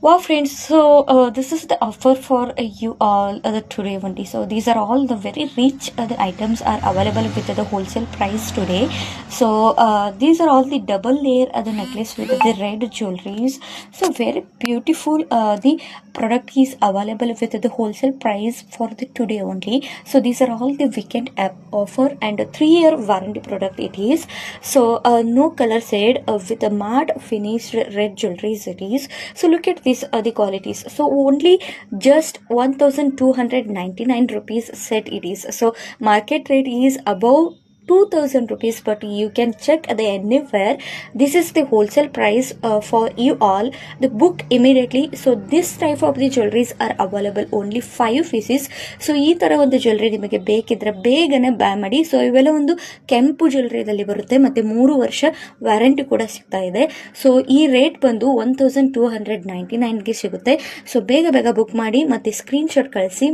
Wow, friends. So this is the offer for you all today only. So these are all the very rich the items are available with the wholesale price today. So these are all the double layer the necklace with the red jewelries. So very beautiful. The product is available with the wholesale price for the today only. So these are all the weekend app offer and a 3-year warranty product it is. So no color shade with a matte finished red jewelries it is. So look at these the qualities. So only just 1299 rupees set it is. So market rate is above 2000 rupees, but you can check the anywhere. This is the wholesale price for you all. The book immediately. So this type of the jewelries are available only 5 pieces. So ಈ ತರ ಒಂದು jewellery ನಿಮಗೆ ಬೇಕಿದ್ರೆ ಬೇಗನೆ by ಮಾಡಿ. So ಇವೆಲ್ಲ ಒಂದು ಕೆಂಪು ಜ್ಯುವೆಲ್ಲರಿದಲ್ಲಿ ಬರುತ್ತೆ ಮತ್ತೆ 3 ವರ್ಷ ವಾರಂಟಿ ಕೂಡ ಸಿಗ್ತಾ ಇದೆ. ಸೊ ಈ ರೇಟ್ ಬಂದು 1299 ಗೆ ಸಿಗುತ್ತೆ. ಸೊ ಬೇಗ ಬೇಗ ಬುಕ್ ಮಾಡಿ ಮತ್ತೆ ಸ್ಕ್ರೀನ್ ಶಾಟ್ ಕಳಿಸಿ.